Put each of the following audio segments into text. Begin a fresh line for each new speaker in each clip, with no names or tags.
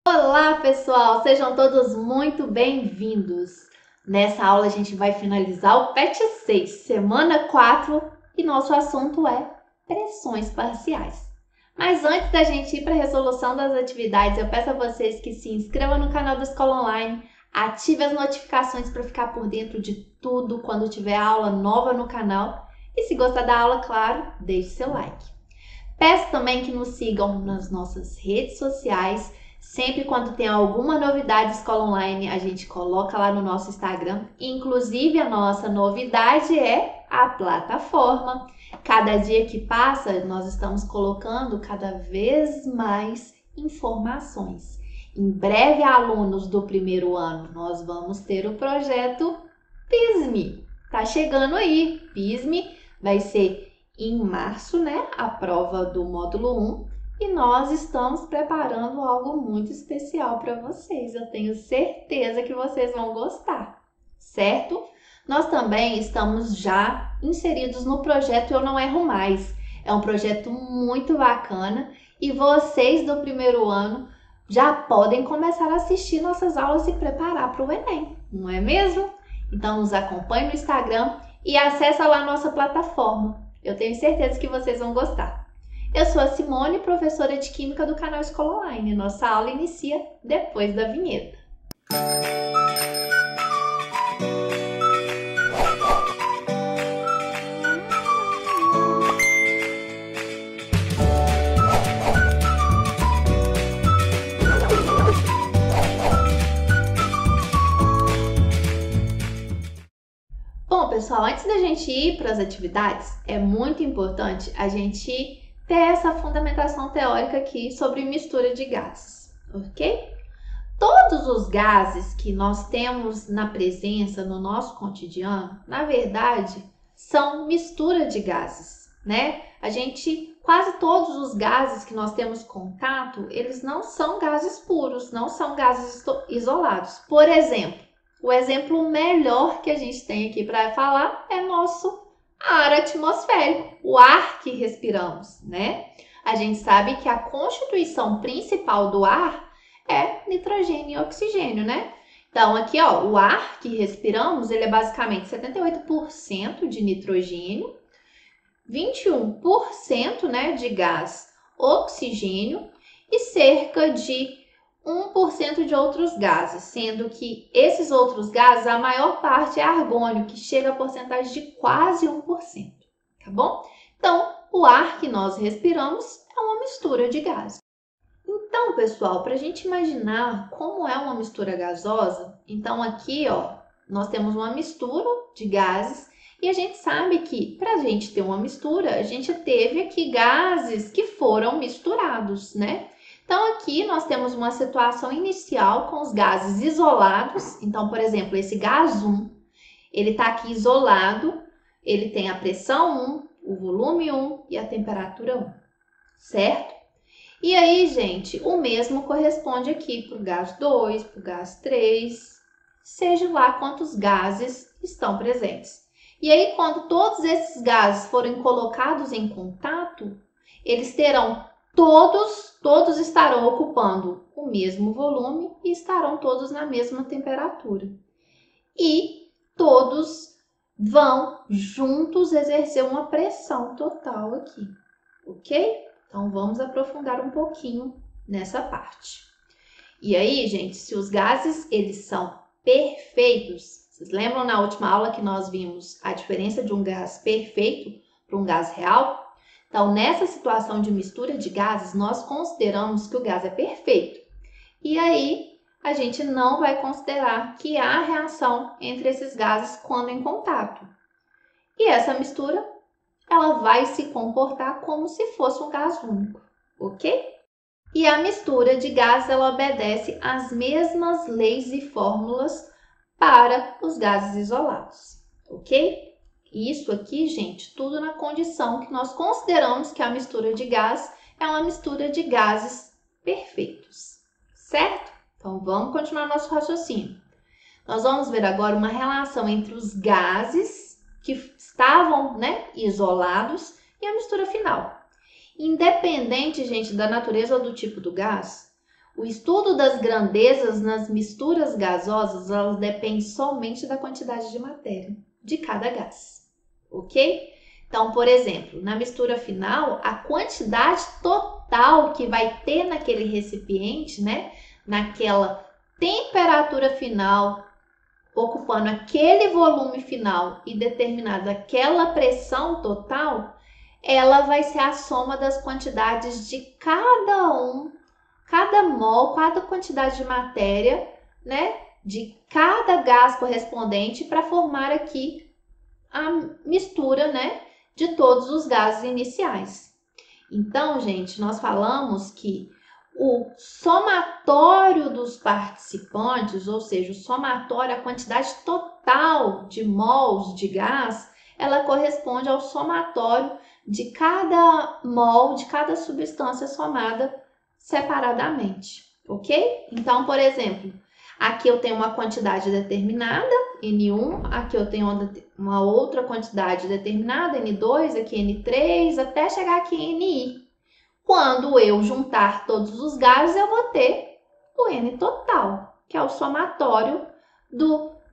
Olá, pessoal! Sejam todos muito bem-vindos! Nessa aula a gente vai finalizar o PET 6, semana 4, e nosso assunto é pressões parciais. Mas antes da gente ir para a resolução das atividades, eu peço a vocês que se inscrevam no canal da Escola Online, ative as notificações para ficar por dentro de tudo quando tiver aula nova no canal e se gostar da aula, claro, deixe seu like. Peço também que nos sigam nas nossas redes sociais. Sempre quando tem alguma novidade de Escola Online, a gente coloca lá no nosso Instagram. Inclusive, a nossa novidade é a plataforma. Cada dia que passa, nós estamos colocando cada vez mais informações. Em breve, alunos do primeiro ano, nós vamos ter o projeto PISME. Tá chegando aí. PISME vai ser em março, né? A prova do módulo 1. E nós estamos preparando algo muito especial para vocês. Eu tenho certeza que vocês vão gostar, certo? Nós também estamos já inseridos no projeto Eu Não Erro Mais. É um projeto muito bacana e vocês do primeiro ano já podem começar a assistir nossas aulas e preparar para o Enem, não é mesmo? Então nos acompanhe no Instagram e acesse lá a nossa plataforma. Eu tenho certeza que vocês vão gostar. Eu sou a Simone, professora de Química do canal Escola Online. Nossa aula inicia depois da vinheta. Bom, pessoal, antes da gente ir para as atividades, é muito importante a gente ter essa fundamentação teórica aqui sobre mistura de gases, ok? Todos os gases que nós temos na presença no nosso cotidiano, na verdade, são mistura de gases, né? Quase todos os gases que nós temos contato, eles não são gases puros, não são gases isolados. Por exemplo, o exemplo melhor que a gente tem aqui para falar é nosso ar atmosférico, o ar que respiramos, né? A gente sabe que a constituição principal do ar é nitrogênio e oxigênio, né? Então, aqui, ó, o ar que respiramos, ele é basicamente 78% de nitrogênio, 21%, né, de gás oxigênio e cerca de 1% de outros gases, sendo que esses outros gases, a maior parte é argônio, que chega a porcentagem de quase 1%, tá bom? Então, o ar que nós respiramos é uma mistura de gases. Então, pessoal, para a gente imaginar como é uma mistura gasosa, então aqui, ó, nós temos uma mistura de gases e a gente sabe que para a gente ter uma mistura, a gente teve aqui gases que foram misturados, né? Então, aqui nós temos uma situação inicial com os gases isolados. Então, por exemplo, esse gás 1, ele está aqui isolado, ele tem a pressão 1, o volume 1 e a temperatura 1, certo? E aí, gente, o mesmo corresponde aqui para o gás 2, para o gás 3, seja lá quantos gases estão presentes. E aí, quando todos esses gases forem colocados em contato, eles terão todos estarão ocupando o mesmo volume e estarão todos na mesma temperatura. E todos vão juntos exercer uma pressão total aqui, ok? Então, vamos aprofundar um pouquinho nessa parte. E aí, gente, se os gases, eles são perfeitos, vocês lembram na última aula que nós vimos a diferença de um gás perfeito para um gás real? Então, nessa situação de mistura de gases, nós consideramos que o gás é perfeito. E aí, a gente não vai considerar que há reação entre esses gases quando em contato. E essa mistura, ela vai se comportar como se fosse um gás único, ok? E a mistura de gases, ela obedece às mesmas leis e fórmulas para os gases isolados, ok? Isso aqui, gente, tudo na condição que nós consideramos que a mistura de gás é uma mistura de gases perfeitos, certo? Então, vamos continuar nosso raciocínio. Nós vamos ver agora uma relação entre os gases que estavam, né, isolados e a mistura final. Independente, gente, da natureza ou do tipo do gás, O estudo das grandezas nas misturas gasosas, elas dependem somente da quantidade de matéria de cada gás, ok? Então, por exemplo, na mistura final, a quantidade total que vai ter naquele recipiente, né, naquela temperatura final, ocupando aquele volume final e determinada aquela pressão total, ela vai ser a soma das quantidades de cada mol, cada quantidade de matéria, né, de cada gás correspondente para formar aqui a mistura, né, de todos os gases iniciais. Então, gente, nós falamos que o somatório dos participantes, ou seja, o somatório, a quantidade total de mols de gás, ela corresponde ao somatório de cada mol, de cada substância somada separadamente, ok? Então, por exemplo, aqui eu tenho uma quantidade determinada, N1, aqui eu tenho uma outra quantidade determinada, N2, aqui N3, até chegar aqui em Ni. Quando eu juntar todos os gases, eu vou ter o N total, que é o somatório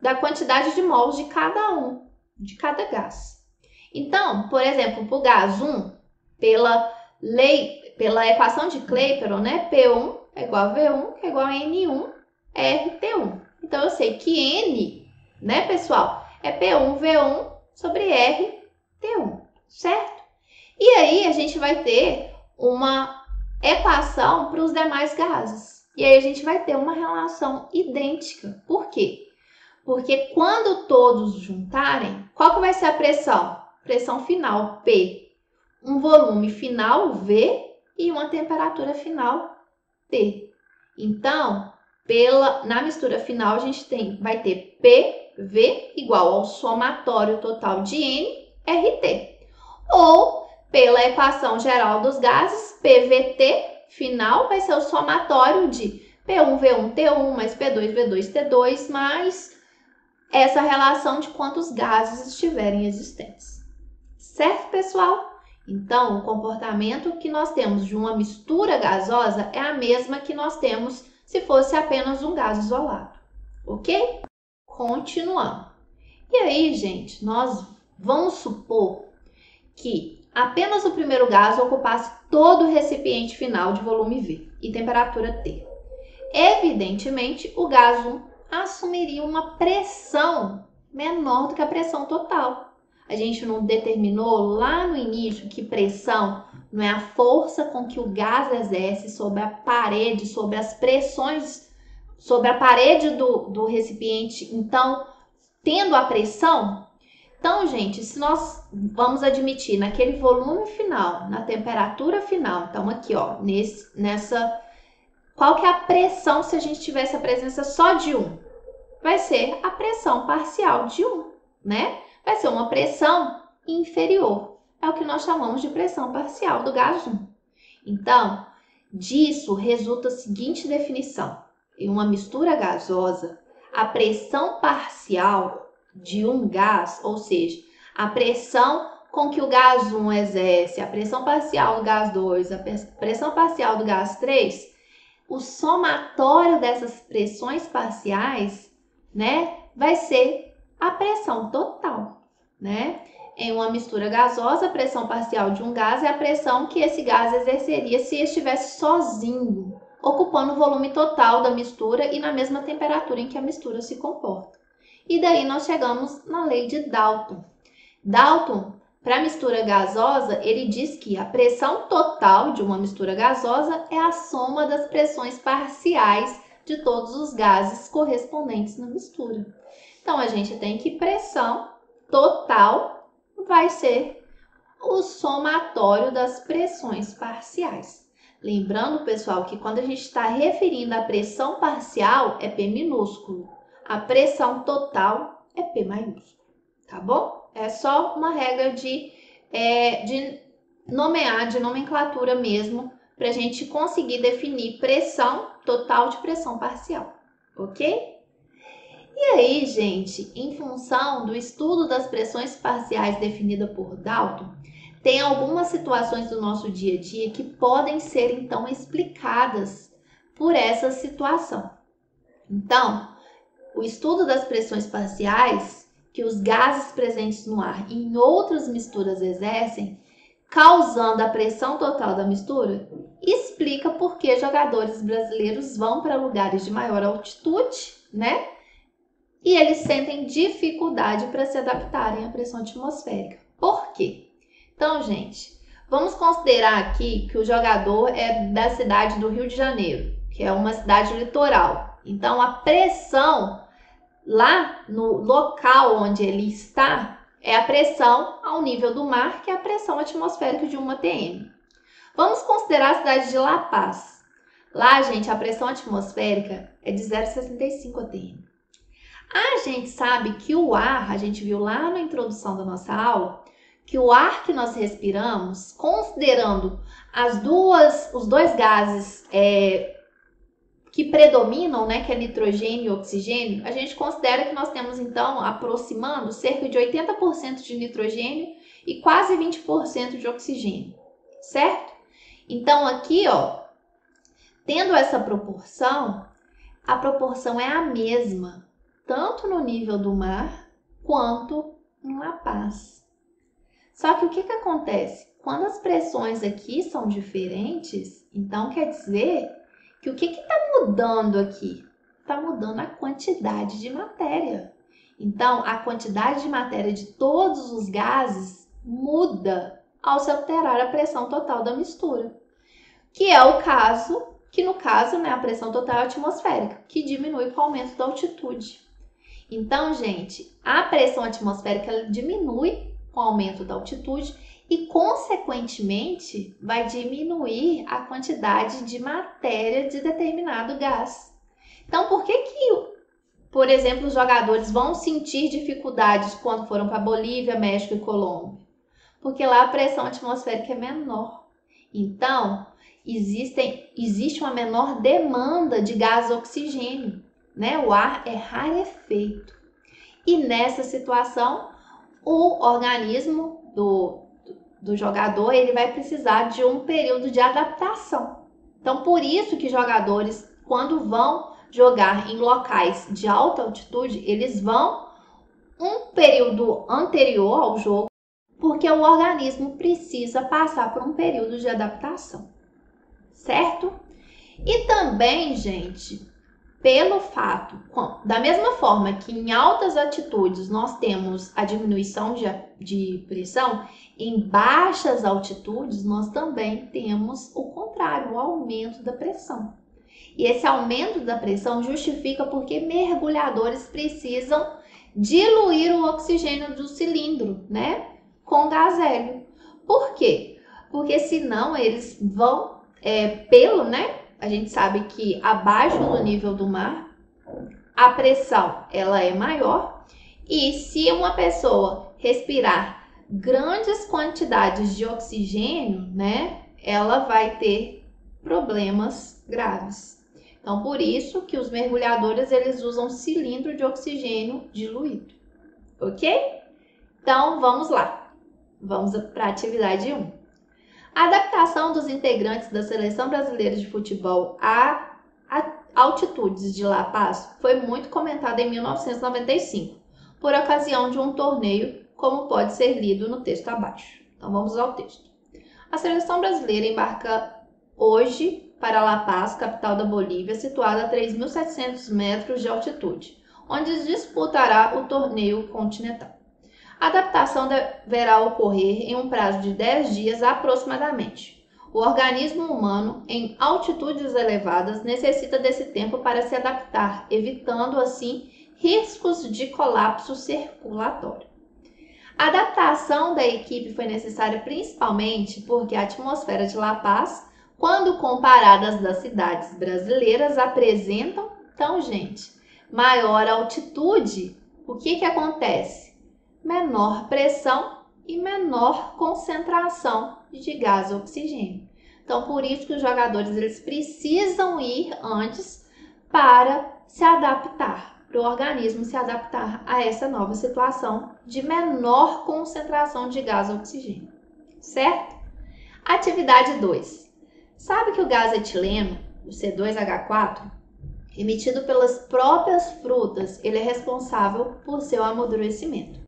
da quantidade de mols de cada gás. Então, por exemplo, para o gás 1, pela equação de Clapeyron, né, P1 é igual a V1, que é igual a N1 RT1. Então, eu sei que N, né, pessoal, é P1V1 sobre RT1, certo? E aí, a gente vai ter uma equação para os demais gases. E aí, a gente vai ter uma relação idêntica. Por quê? Porque quando todos juntarem, qual que vai ser a pressão? Pressão final, P. Um volume final, V, e uma temperatura final, T. Então, na mistura final, a gente vai ter PV igual ao somatório total de N, RT. Ou, pela equação geral dos gases, PVT final vai ser o somatório de P1V1T1 mais P2V2T2 mais essa relação de quantos gases estiverem existentes. Certo, pessoal? Então, o comportamento que nós temos de uma mistura gasosa é a mesma que nós temos se fosse apenas um gás isolado, ok? Continuando. E aí, gente, nós vamos supor que apenas o primeiro gás ocupasse todo o recipiente final de volume V e temperatura T. Evidentemente, o gás 1 assumiria uma pressão menor do que a pressão total. A gente não determinou lá no início que pressão não é a força com que o gás exerce sobre a parede, sobre as pressões, sobre a parede do recipiente. Então, tendo a pressão, então, gente, se nós vamos admitir naquele volume final, na temperatura final, então aqui, ó, qual que é a pressão se a gente tivesse a presença só de 1? Vai ser a pressão parcial de 1, né? Vai ser uma pressão inferior. É o que nós chamamos de pressão parcial do gás 1. Então, disso resulta a seguinte definição. Em uma mistura gasosa, a pressão parcial de um gás, ou seja, a pressão com que o gás 1 exerce, a pressão parcial do gás 2, a pressão parcial do gás 3, o somatório dessas pressões parciais, né, vai ser a pressão total, né? Em uma mistura gasosa, a pressão parcial de um gás é a pressão que esse gás exerceria se estivesse sozinho, ocupando o volume total da mistura e na mesma temperatura em que a mistura se comporta. E daí nós chegamos na lei de Dalton. Dalton, para a mistura gasosa, ele diz que a pressão total de uma mistura gasosa é a soma das pressões parciais de todos os gases correspondentes na mistura. Então, a gente tem que pressão total vai ser o somatório das pressões parciais. Lembrando, pessoal, que quando a gente está referindo a pressão parcial, é P minúsculo. A pressão total é P maiúsculo, tá bom? É só uma regra de nomenclatura mesmo, para a gente conseguir definir pressão total de pressão parcial, ok? E aí, gente, em função do estudo das pressões parciais definida por Dalton, tem algumas situações do nosso dia a dia que podem ser, então, explicadas por essa situação. Então, o estudo das pressões parciais que os gases presentes no ar em outras misturas exercem, causando a pressão total da mistura, explica por que jogadores brasileiros vão para lugares de maior altitude, né? E eles sentem dificuldade para se adaptarem à pressão atmosférica. Por quê? Então, gente, vamos considerar aqui que o jogador é da cidade do Rio de Janeiro, que é uma cidade litoral. Então, a pressão lá no local onde ele está é a pressão ao nível do mar, que é a pressão atmosférica de 1 atm. Vamos considerar a cidade de La Paz. Lá, gente, a pressão atmosférica é de 0,65 atm. A gente sabe que o ar, a gente viu lá na introdução da nossa aula, que o ar que nós respiramos, considerando os dois gases que predominam, né, que é nitrogênio e oxigênio, a gente considera que nós temos, então, aproximando cerca de 80% de nitrogênio e quase 20% de oxigênio, certo? Então, aqui, ó, tendo essa proporção, a proporção é a mesma, tanto no nível do mar, quanto em La Paz. Só que o que acontece? Quando as pressões aqui são diferentes, então quer dizer que o que está mudando aqui? Está mudando a quantidade de matéria. Então, a quantidade de matéria de todos os gases muda ao se alterar a pressão total da mistura. Que é o caso, no caso, né, a pressão total atmosférica, que diminui com o aumento da altitude. Então, gente, a pressão atmosférica ela diminui com o aumento da altitude e, consequentemente, vai diminuir a quantidade de matéria de determinado gás. Então, por que, por exemplo, os jogadores vão sentir dificuldades quando foram para Bolívia, México e Colômbia? Porque lá a pressão atmosférica é menor. Então, existe uma menor demanda de gás oxigênio, né? O ar é rarefeito. E nessa situação, o organismo do jogador ele vai precisar de um período de adaptação. Então, por isso que jogadores, quando vão jogar em locais de alta altitude, eles vão um período anterior ao jogo, porque o organismo precisa passar por um período de adaptação, certo? E também, gente, pelo fato, da mesma forma que em altas altitudes nós temos a diminuição de pressão, em baixas altitudes nós também temos o contrário, o aumento da pressão. E esse aumento da pressão justifica porque mergulhadores precisam diluir o oxigênio do cilindro, né, com gás hélio. Por quê? Porque senão eles vão, a gente sabe que abaixo do nível do mar, a pressão ela é maior e se uma pessoa respirar grandes quantidades de oxigênio, né, ela vai ter problemas graves. Então, por isso que os mergulhadores eles usam cilindro de oxigênio diluído, ok? Então, vamos lá. Vamos para a atividade 1. A adaptação dos integrantes da Seleção Brasileira de Futebol a altitudes de La Paz foi muito comentada em 1995, por ocasião de um torneio, como pode ser lido no texto abaixo. Então, vamos ao texto. A Seleção Brasileira embarca hoje para La Paz, capital da Bolívia, situada a 3.700 metros de altitude, onde disputará o torneio continental. A adaptação deverá ocorrer em um prazo de 10 dias aproximadamente. O organismo humano, em altitudes elevadas, necessita desse tempo para se adaptar, evitando, assim, riscos de colapso circulatório. A adaptação da equipe foi necessária principalmente porque a atmosfera de La Paz, quando comparadas das cidades brasileiras, apresentam, então, gente, maior altitude. O que acontece? Menor pressão e menor concentração de gás oxigênio. Então, por isso que os jogadores eles precisam ir antes para se adaptar, para o organismo se adaptar a essa nova situação de menor concentração de gás oxigênio, certo? Atividade 2. Sabe que o gás etileno o C2H4, emitido pelas próprias frutas, ele é responsável por seu amadurecimento.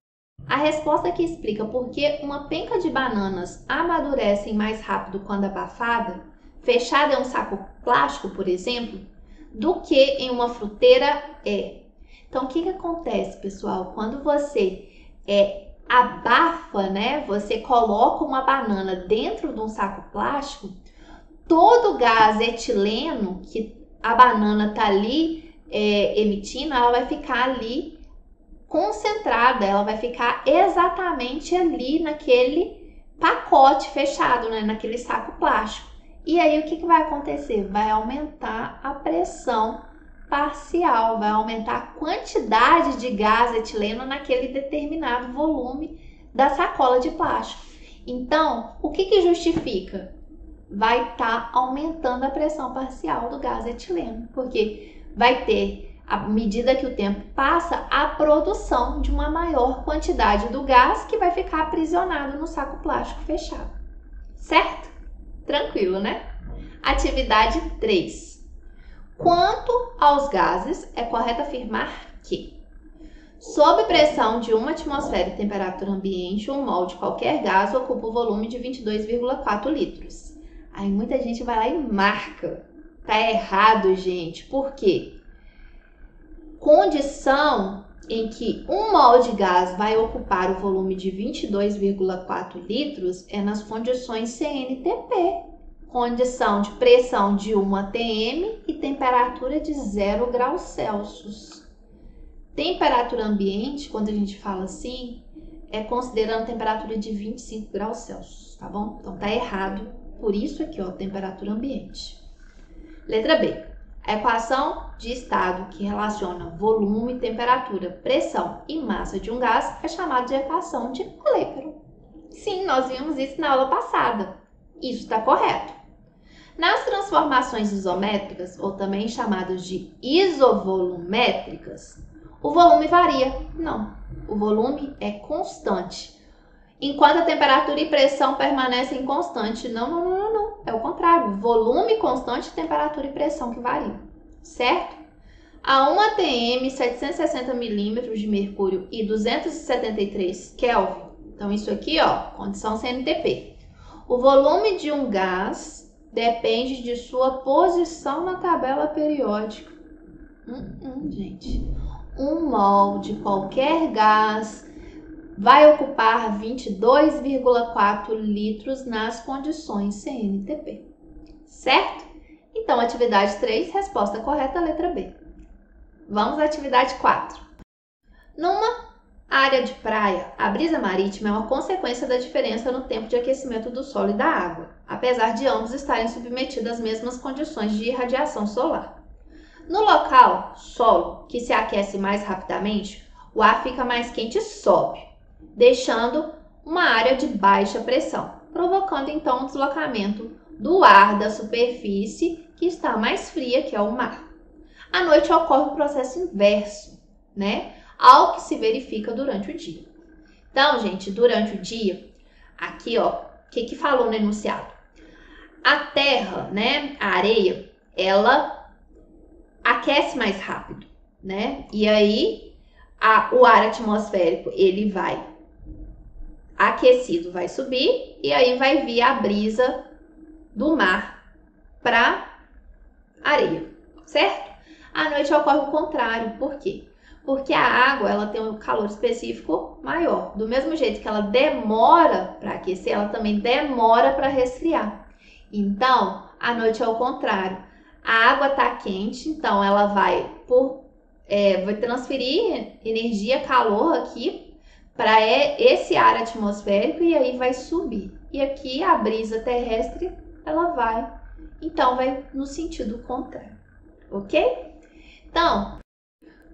A resposta aqui explica por que uma penca de bananas amadurecem mais rápido quando abafada, fechada em um saco plástico, por exemplo, do que em uma fruteira é. Então, o que acontece, pessoal? Quando você abafa, né? Você coloca uma banana dentro de um saco plástico, todo o gás etileno que a banana está ali emitindo, ela vai ficar ali concentrada, ela vai ficar exatamente ali naquele pacote fechado, né? Naquele saco plástico. E aí, o que vai acontecer? Vai aumentar a pressão parcial, vai aumentar a quantidade de gás etileno naquele determinado volume da sacola de plástico. Então, o que justifica? Vai estar aumentando a pressão parcial do gás etileno, porque vai ter, à medida que o tempo passa, a produção de uma maior quantidade do gás que vai ficar aprisionado no saco plástico fechado. Certo? Tranquilo, né? Atividade 3. Quanto aos gases, é correto afirmar que, sob pressão de 1 atmosfera e temperatura ambiente, um mol de qualquer gás ocupa o volume de 22,4 litros. Aí muita gente vai lá e marca. Tá errado, gente. Por quê? Condição em que um mol de gás vai ocupar o volume de 22,4 litros é nas condições CNTP. Condição de pressão de 1 atm e temperatura de 0 graus Celsius. Temperatura ambiente, quando a gente fala assim, é considerando temperatura de 25 graus Celsius, tá bom? Então tá errado, por isso aqui, ó, temperatura ambiente. Letra B. A equação de estado que relaciona volume, temperatura, pressão e massa de um gás é chamada de equação de Clapeyron. Sim, nós vimos isso na aula passada. Isso está correto. Nas transformações isométricas, ou também chamadas de isovolumétricas, o volume varia. Não, o volume é constante. Enquanto a temperatura e pressão permanecem constantes. Não. É o contrário. Volume constante, temperatura e pressão que variam. Certo? A 1 atm, 760 milímetros de mercúrio e 273 Kelvin. Então, isso aqui, ó, condição CNTP. O volume de um gás depende de sua posição na tabela periódica. Gente. Um mol de qualquer gás vai ocupar 22,4 litros nas condições CNTP. Certo? Então, atividade 3, resposta correta, letra B. Vamos à atividade 4. Numa área de praia, a brisa marítima é uma consequência da diferença no tempo de aquecimento do solo e da água, apesar de ambos estarem submetidos às mesmas condições de irradiação solar. No local, solo, que se aquece mais rapidamente, o ar fica mais quente e sobe, deixando uma área de baixa pressão, provocando então um deslocamento do ar da superfície que está mais fria, que é o mar. À noite ocorre o processo inverso, né? Ao que se verifica durante o dia. Então, gente, durante o dia, aqui, ó, o que falou no enunciado? A terra, né, a areia, ela aquece mais rápido, né? E aí, o ar atmosférico, ele vai aquecido, vai subir, e aí vai vir a brisa do mar para areia, certo? À noite ocorre o contrário, por quê? Porque a água, ela tem um calor específico maior. Do mesmo jeito que ela demora para aquecer, ela também demora para resfriar. Então, à noite é o contrário. A água está quente, então ela vai transferir energia, calor aqui para esse ar atmosférico e aí vai subir. E aqui a brisa terrestre, ela vai no sentido contrário, ok? Então,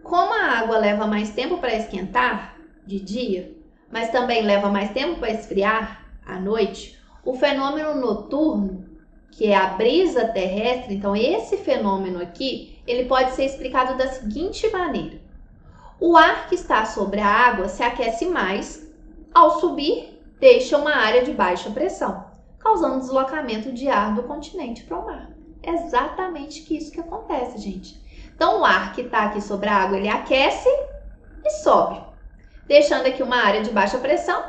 como a água leva mais tempo para esquentar de dia, mas também leva mais tempo para esfriar à noite, o fenômeno noturno, que é a brisa terrestre, então esse fenômeno aqui, ele pode ser explicado da seguinte maneira. O ar que está sobre a água se aquece mais, ao subir, deixa uma área de baixa pressão, causando deslocamento de ar do continente para o mar. Exatamente isso que acontece, gente. Então, o ar que está aqui sobre a água, ele aquece e sobe, deixando aqui uma área de baixa pressão,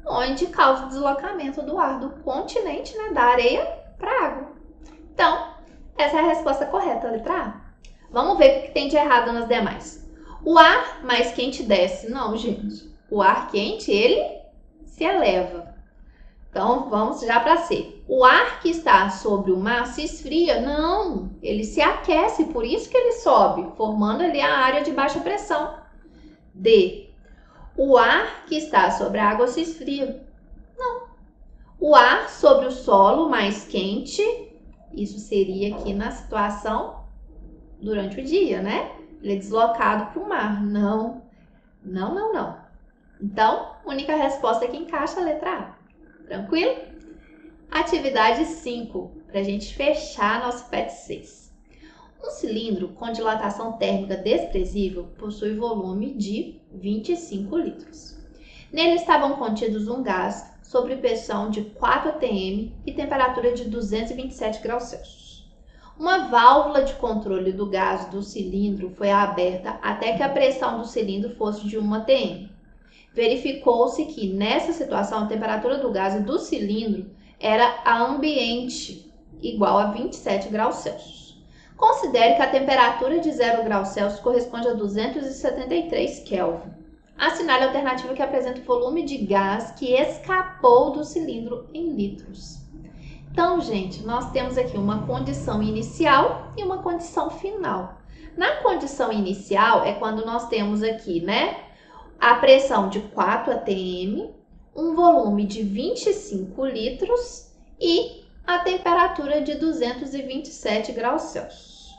onde causa o deslocamento do ar do continente, né, da areia para a água. Então, essa é a resposta correta, letra A. Vamos ver o que tem de errado nas demais. O ar mais quente desce. Não, gente. O ar quente, ele se eleva. Então, vamos já para C. O ar que está sobre o mar se esfria? Não, ele se aquece, por isso que ele sobe, formando ali a área de baixa pressão. D. O ar que está sobre a água se esfria? Não. O ar sobre o solo mais quente, isso seria aqui na situação durante o dia, né? Ele é deslocado para o mar. Não. Não, não, não. Então, única resposta que encaixa a letra A. Tranquilo? Atividade 5, para a gente fechar nosso PET 6. Um cilindro com dilatação térmica desprezível possui volume de 25 litros. Nele estavam contidos um gás sob pressão de 4 atm e temperatura de 227 graus Celsius. Uma válvula de controle do gás do cilindro foi aberta até que a pressão do cilindro fosse de 1 atm. Verificou-se que, nessa situação, a temperatura do gás do cilindro era a ambiente, igual a 27 graus Celsius. Considere que a temperatura de 0 graus Celsius corresponde a 273 Kelvin. Assinale a alternativa que apresenta o volume de gás que escapou do cilindro em litros. Então, gente, nós temos aqui uma condição inicial e uma condição final. Na condição inicial é quando nós temos aqui, né, a pressão de 4 atm, um volume de 25 litros e a temperatura de 227 graus Celsius.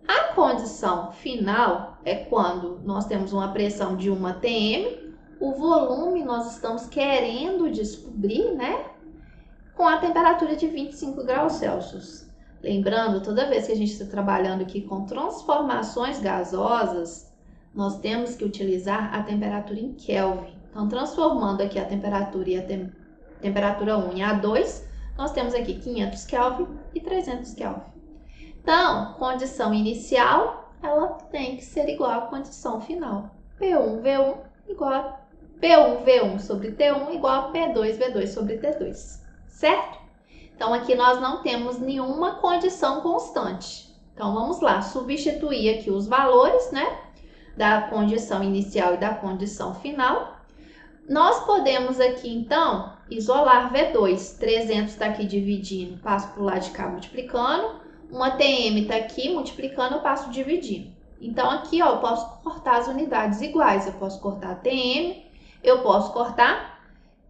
A condição final é quando nós temos uma pressão de 1 atm, o volume nós estamos querendo descobrir, né, com a temperatura de 25 graus Celsius. Lembrando, toda vez que a gente está trabalhando aqui com transformações gasosas, nós temos que utilizar a temperatura em Kelvin. Então, transformando aqui a temperatura e a temperatura 1 em A2, nós temos aqui 500 Kelvin e 300 Kelvin. Então, condição inicial, ela tem que ser igual à condição final. P1V1 igual a P1V1 sobre T1 igual a P2V2 sobre T2, certo? Então, aqui nós não temos nenhuma condição constante. Então, vamos lá, substituir aqui os valores, né, da condição inicial e da condição final. Nós podemos aqui, então, isolar V2. 300 está aqui dividindo, passo para o lado de cá multiplicando. Uma TM está aqui multiplicando, eu passo dividindo. Então, aqui, ó, eu posso cortar as unidades iguais. Eu posso cortar TM, eu posso cortar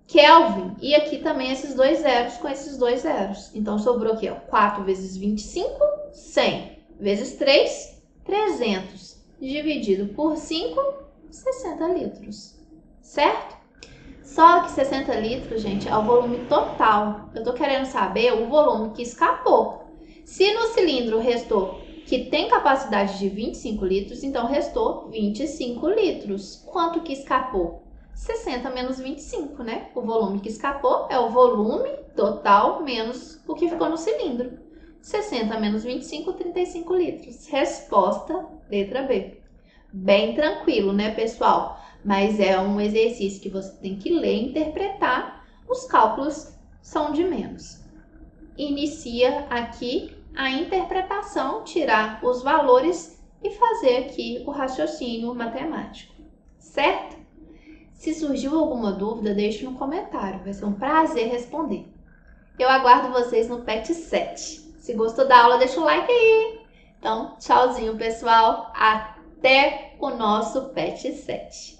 Kelvin. E aqui também esses dois zeros com esses dois zeros. Então, sobrou aqui, ó, 4 vezes 25, 100. Vezes 3, 300. Dividido por 5, 60 litros. Certo? Só que 60 litros, gente, é o volume total. Eu tô querendo saber o volume que escapou. Se no cilindro restou, que tem capacidade de 25 litros, então restou 25 litros. Quanto que escapou? 60 menos 25, né? O volume que escapou é o volume total menos o que ficou no cilindro. 60 menos 25, 35 litros. Resposta, letra B. Bem tranquilo, né, pessoal? Mas é um exercício que você tem que ler e interpretar. Os cálculos são de menos. Inicia aqui a interpretação, tirar os valores e fazer aqui o raciocínio matemático, certo? Se surgiu alguma dúvida, deixe no comentário, vai ser um prazer responder. Eu aguardo vocês no PET 7. Se gostou da aula, deixa o like aí. Então, tchauzinho, pessoal. Até o nosso PET 7.